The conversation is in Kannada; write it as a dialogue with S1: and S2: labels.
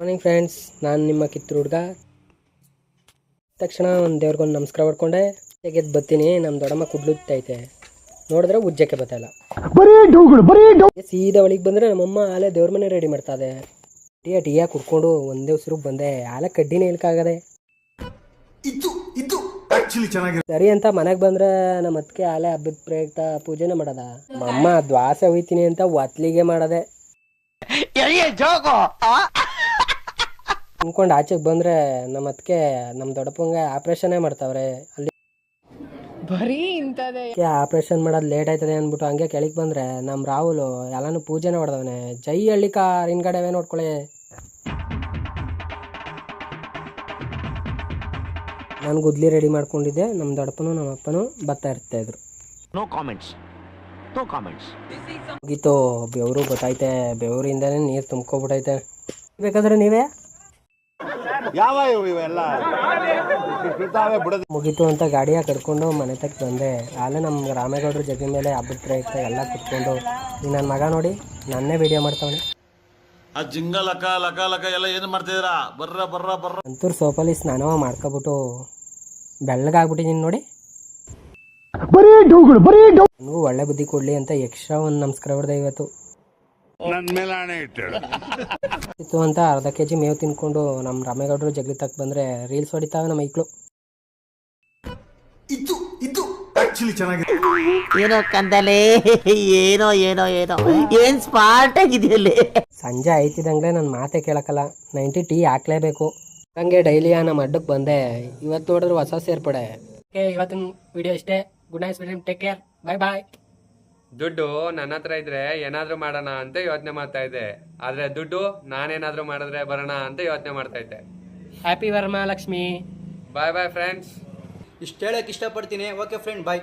S1: ಮಾರ್ನಿಂಗ್ ಫ್ರೆಂಡ್ಸ್, ನಾನು ನಿಮ್ಮ ಕಿತ್ತೂರು ಹುಡುಗ. ತಕ್ಷಣ ಒಂದು ದೇವ್ರಿಗೊಂದು ನಮಸ್ಕಾರ ಮಾಡ್ಕೊಂಡೆ ಗೆದ್ದು ಬರ್ತೀನಿ. ನಮ್ಮ ದೊಡ್ಡಮ್ಮ ಕುಡ್ಲುತ್ತೈತೆ, ನೋಡಿದ್ರೆ ಉಜ್ಜಕ್ಕೆ ಬತ್ತಾಯಿಲ್ಲ. ಸೀದಾ ಒಳಗೆ ಬಂದರೆ ನಮ್ಮಮ್ಮ ಆಲೆ ದೇವ್ರ ಮನೆ ರೆಡಿ ಮಾಡ್ತಾದೆ. ಟೀಯ ಕುಡ್ಕೊಂಡು ಒಂದೇ ಉಸಿರಿಗೆ ಬಂದೆ. ಆಲೆ ಕಡ್ಡಿನೇ ಇಳ್ಕಾಗದೆ. ಸರಿ ಅಂತ ಮನೆಗೆ ಬಂದ್ರೆ ನಮ್ಮ ಅತ್ತಿಗೆ ಆಲೆ ಹಬ್ಬದ ಪ್ರಯುಕ್ತ ಪೂಜೆನೇ ಮಾಡದ. ಅಮ್ಮ ದ್ವಾಸೆ ಹೋಯ್ತೀನಿ ಅಂತ ಒತ್ಲಿಗೆ ಮಾಡದೆ ಅನ್ಕೊಂಡು ಆಚೆಗೆ ಬಂದ್ರೆ ನಮ್ಮ ಅತ್ತಿಗೆ ನಮ್ಮ ದೊಡ್ಡಪ್ಪಂಗೆ ಆಪ್ರೇಷನ್ನೇ ಮಾಡ್ತಾವ್ರೆ. ಅಲ್ಲಿ
S2: ಬರೀ ಇಂಥದೇ
S1: ಆಪ್ರೇಷನ್ ಮಾಡೋದು ಲೇಟ್ ಆಯ್ತದೆ ಅಂದ್ಬಿಟ್ಟು ಹಂಗೆ ಕೆಳಗೆ ಬಂದ್ರೆ ನಮ್ಮ ರಾಹುಲು ಎಲ್ಲಾನು ಪೂಜೆನೇ ಹೊಡೆದವನೆ. ಜೈ ಹಳ್ಳಿಕಾರ್ ಹಿಂದ್ಗಡೆವೇ ನೋಡ್ಕೊಳ್ಳಿ. ನಾನು ಗುದ್ಲಿ ರೆಡಿ ಮಾಡ್ಕೊಂಡಿದ್ದೆ. ನಮ್ಮ ದೊಡ್ಡಪ್ಪನು ನಮ್ಮ ಅಪ್ಪನು ಬರ್ತಾ ಇರ್ತಾ ಇದ್ರು. ಮುಗೀತು, ಬೆವರು ಗೊತ್ತೈತೆ. ಬೆವರಿಂದನೇ ನೀರು ತುಂಬ್ಕೊಬಿಟ್ಟೈತೆ. ಬೇಕಾದ್ರೆ ನೀವೇ ಮುಗೀತು ಅಂತ ಗಾಡಿಯ ಕರ್ಕೊಂಡು ಮನೆ ತಕ್ಕ ಬಂದೆ. ಅಲ್ಲೇ ನಮ್ಮ ರಾಮೇಗೌಡರು ಜಗ್ಗಿ ಮೇಲೆ ಹಬ್ಬದ ಪ್ರಯುಕ್ತ ಎಲ್ಲ ಕುತ್ಕೊಂಡು ಈ ನನ್ನ ಮಗ ನೋಡಿ ನನ್ನೇ ವಿಡಿಯೋ ಮಾಡ್ತಾವನೆ. ಅಂತೂರು ಸೋಪಲ್ಲಿ ಸ್ನಾನವ ಮಾಡ್ಕೊಬಿಟ್ಟು ಬೆಳ್ಳಗಾಗ್ಬಿಟ್ಟಿದ್ದೀನಿ ನೋಡಿ. ನನಗೂ ಒಳ್ಳೆ ಬುದ್ಧಿ ಕೊಡ್ಲಿ ಅಂತ ಎಕ್ಸ್ಟ್ರಾ ಒಂದು ನಮಸ್ಕಾರ ಹೊಡೆದೆ ಇವತ್ತು. ಇತ್ತು ಅಂತ ಅರ್ಧ ಕೆಜಿ ಮೇವು ತಿನ್ಕೊಂಡು ನಮ್ಮ ರಾಮೇಗೌಡರು ಜಗ್ಲಿ ತಕ್ಕ ಬಂದ್ರೆ ರೀಲ್ಸ್ ಹೊಡಿತಾವೆ ನಮ್ಮ ಮೈಕ್ಳು.
S3: ಏನೋ ಕಂದಲೆ, ಏನೋ ಏನೋ ಏನೋ ಏನ್ ಸ್ಮಾರ್ಟ್ ಆಗಿದೆಯಲ್ಲಿ.
S1: ಸಂಜೆ ಆಯ್ತಿದಂಗ್ಲೆ ನನ್ನ ಮಾತೆ ಕೇಳಕ್ಕಲ್ಲ, 90 ಟೀ ಹಾಕ್ಲೇಬೇಕು. ಹಂಗೆ ಡೈಲಿ ನಮ್ಮ ಅಡ್ಡಕ್ಕೆ ಬಂದೆ. ಇವತ್ತು ನೋಡಿದ್ರೆ ಹೊಸ ಸೇರ್ಪಡೆ. ಇವತ್ತಿನ ವಿಡಿಯೋ ಇಷ್ಟೇ. ಗುಡ್ ನೈಟ್, ಟೇಕ್ ಕೇರ್, ಬಾಯ್ ಬಾಯ್.
S4: ದುಡ್ಡು ನನ್ನ ಹತ್ರ ಇದ್ರೆ ಏನಾದ್ರೂ ಮಾಡೋಣ ಅಂತ ಯೋಚನೆ ಮಾಡ್ತಾ ಇದ್ದೆ, ಆದ್ರೆ ದುಡ್ಡು ನಾನೇನಾದ್ರೂ ಮಾಡಿದ್ರೆ ಬರೋಣ ಅಂತ ಯೋಚನೆ ಮಾಡ್ತಾ ಇದ್ದೆ.
S1: ಹ್ಯಾಪಿ ವರಮಹಾಲಕ್ಷ್ಮಿ.
S4: ಬಾಯ್ ಬಾಯ್ ಫ್ರೆಂಡ್ಸ್.
S5: ಇಷ್ಟು ಹೇಳಕ್ಕೆ ಇಷ್ಟಪಡ್ತೀನಿ. ಓಕೆ ಫ್ರೆಂಡ್, ಬಾಯ್.